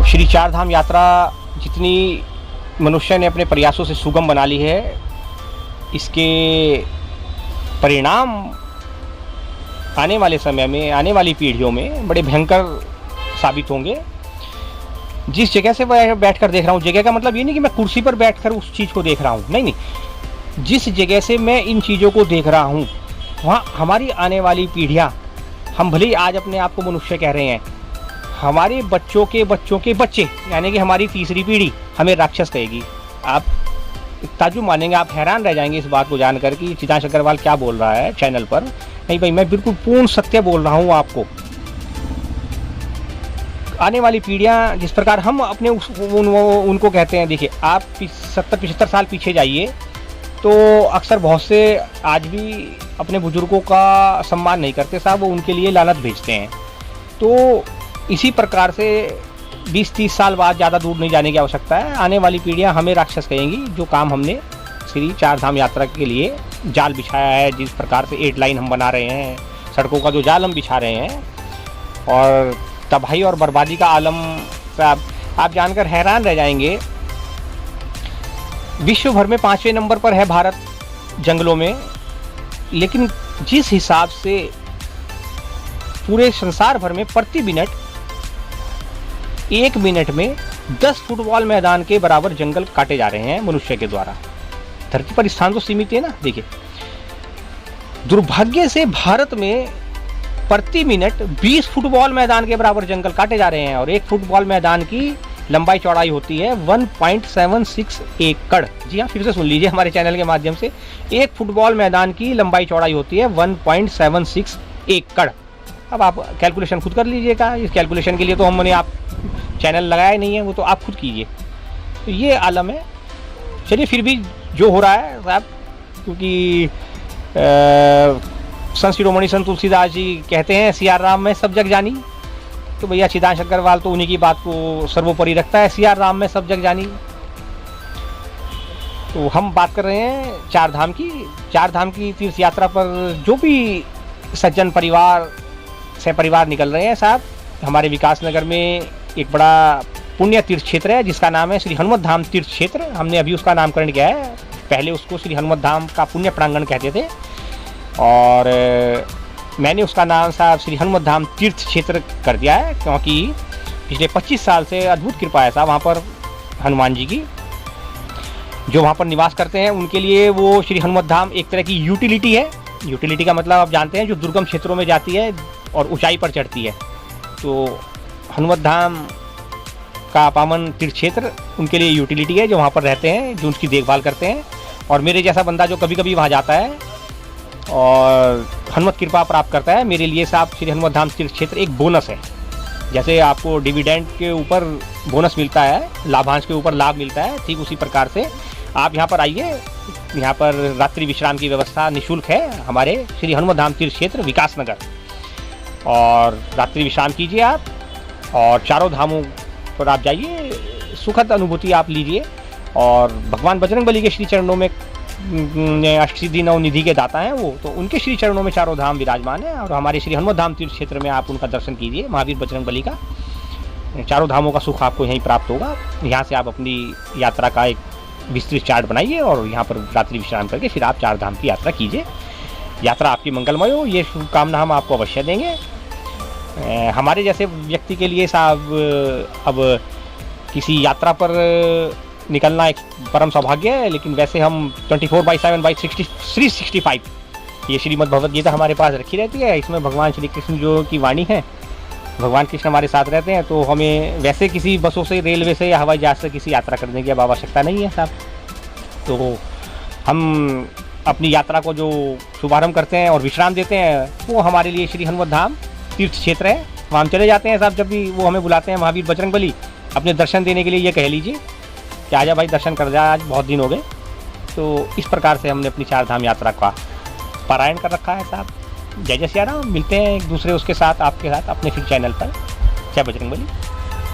श्री चार धाम यात्रा जितनी मनुष्य ने अपने प्रयासों से सुगम बना ली है, इसके परिणाम आने वाले समय में, आने वाली पीढ़ियों में बड़े भयंकर साबित होंगे। जिस जगह से मैं बैठकर देख रहा हूँ, जगह का मतलब ये नहीं कि मैं कुर्सी पर बैठकर उस चीज़ को देख रहा हूँ, नहीं, जिस जगह से मैं इन चीज़ों को देख रहा हूँ वहाँ हमारी आने वाली पीढ़ियाँ, हम भले ही आज अपने आप को मनुष्य कह रहे हैं, हमारे बच्चों के बच्चे यानी कि हमारी तीसरी पीढ़ी हमें राक्षस कहेगी। आप ताज्जुब मानेंगे, आप हैरान रह जाएंगे इस बात को जानकर कि चिदांश अग्रवाल क्या बोल रहा है चैनल पर। नहीं भाई, मैं बिल्कुल पूर्ण सत्य बोल रहा हूँ आपको। आने वाली पीढ़ियाँ जिस प्रकार हम अपने उनको कहते हैं, देखिए आप 70-75 साल पीछे जाइए तो अक्सर बहुत से आज भी अपने बुजुर्गों का सम्मान नहीं करते साहब, वो उनके लिए लानत भेजते हैं। तो इसी प्रकार से 20-30 साल बाद, ज़्यादा दूर नहीं जाने की आवश्यकता है, आने वाली पीढ़ियां हमें राक्षस कहेंगी। जो काम हमने श्री चार धाम यात्रा के लिए जाल बिछाया है, जिस प्रकार से 8 लाइन हम बना रहे हैं, सड़कों का जो जाल हम बिछा रहे हैं, और तबाही और बर्बादी का आलम आप जानकर हैरान रह जाएंगे। विश्व भर में 5वें नंबर पर है भारत जंगलों में, लेकिन जिस हिसाब से पूरे संसार भर में प्रति मिनट 1 मिनट में 10 फुटबॉल मैदान के बराबर जंगल काटे जा रहे हैं मनुष्य के द्वारा। धरती पर स्थान तो सीमित है ना। देखिए, दुर्भाग्य से भारत में प्रति मिनट 20 फुटबॉल मैदान के बराबर जंगल काटे जा रहे हैं, और 1 फुटबॉल मैदान की लंबाई चौड़ाई होती है 1.76 एकड़। जी हाँ, फिर से सुन लीजिए हमारे चैनल के माध्यम से, 1 फुटबॉल मैदान की लंबाई चौड़ाई होती है 1.76 एकड़। अब आप कैलकुलेशन खुद कर लीजिएगा। इस कैलकुलेशन के लिए तो हमने आप चैनल लगाया नहीं है, वो तो आप खुद कीजिए। तो ये आलम है। चलिए, फिर भी जो हो रहा है साहब, क्योंकि संत शिरोमणि संत तुलसीदास जी कहते हैं सियार राम में सब जग जानी, तो भैया चिदांश अग्रवाल तो उन्हीं की बात को सर्वोपरि रखता है, सियार राम में सब जग जानी। तो हम बात कर रहे हैं चार धाम की। चार धाम की तीर्थ यात्रा पर जो भी सज्जन परिवार से परिवार निकल रहे हैं साहब, हमारे विकास नगर में एक बड़ा पुण्य तीर्थ क्षेत्र है जिसका नाम है श्री हनुमत धाम तीर्थ क्षेत्र। हमने अभी उसका नामकरण किया है, पहले उसको श्री हनुमत धाम का पुण्य प्रांगण कहते थे, और मैंने उसका नाम साहब श्री हनुमत धाम तीर्थ क्षेत्र कर दिया है, क्योंकि पिछले 25 साल से अद्भुत कृपा है साहब वहाँ पर हनुमान जी की। जो वहाँ पर निवास करते हैं उनके लिए वो श्री हनुमत धाम एक तरह की यूटिलिटी है। यूटिलिटी का मतलब आप जानते हैं, जो दुर्गम क्षेत्रों में जाती है और ऊंचाई पर चढ़ती है। तो हनुमत धाम का पावन तीर्थ क्षेत्र उनके लिए यूटिलिटी है, जो वहाँ पर रहते हैं, जो उनकी देखभाल करते हैं। और मेरे जैसा बंदा जो कभी कभी वहाँ जाता है और हनुमत कृपा प्राप्त करता है, मेरे लिए साहब श्री हनुमत धाम तीर्थ क्षेत्र एक बोनस है। जैसे आपको डिविडेंड के ऊपर बोनस मिलता है, लाभांश के ऊपर लाभ मिलता है, ठीक उसी प्रकार से आप यहाँ पर आइए। यहाँ पर रात्रि विश्राम की व्यवस्था निःशुल्क है हमारे श्री हनुमत धाम तीर्थ क्षेत्र विकास नगर, और रात्रि विश्राम कीजिए आप, और चारों धामों पर आप जाइए, सुखद अनुभूति आप लीजिए। और भगवान बजरंगबली के श्री चरणों में अष्टसिद्धि नवनिधि के दाता हैं वो, तो उनके श्री चरणों में चारों धाम विराजमान है। और हमारे श्री हनुमत धाम तीर्थ क्षेत्र में आप उनका दर्शन कीजिए, महावीर बजरंगबली का। चारों धामों का सुख आपको यहीं प्राप्त होगा। यहाँ से आप अपनी यात्रा का एक विस्तृत चार्ट बनाइए और यहाँ पर रात्रि विश्राम करके फिर आप चार धाम की यात्रा कीजिए। यात्रा आपकी मंगलमय हो, ये शुभकामना हम आपको अवश्य देंगे। हमारे जैसे व्यक्ति के लिए साहब अब किसी यात्रा पर निकलना एक परम सौभाग्य है, लेकिन वैसे हम 24/7/365 ये श्रीमद् भगवद गीता हमारे पास रखी रहती है। इसमें भगवान श्री कृष्ण जो की वाणी है, भगवान कृष्ण हमारे साथ रहते हैं, तो हमें वैसे किसी बसों से, रेलवे से या हवाई जहाज से किसी यात्रा करने की अब आवश्यकता नहीं है साहब। तो हम अपनी यात्रा को जो शुभारंभ करते हैं और विश्राम देते हैं, वो हमारे लिए श्री हनुमत धाम तीर्थ क्षेत्र है। वहाँ हम चले जाते हैं साहब, जब भी वो हमें बुलाते हैं महावीर बजरंगबली अपने दर्शन देने के लिए, ये कह लीजिए कि आजा भाई दर्शन कर जा, आज बहुत दिन हो गए। तो इस प्रकार से हमने अपनी चार धाम यात्रा का पारायण कर रखा है साहब। जय जय सिया राम। मिलते हैं एक दूसरे उसके साथ, आपके साथ अपने फिर चैनल पर। जय बजरंगबली।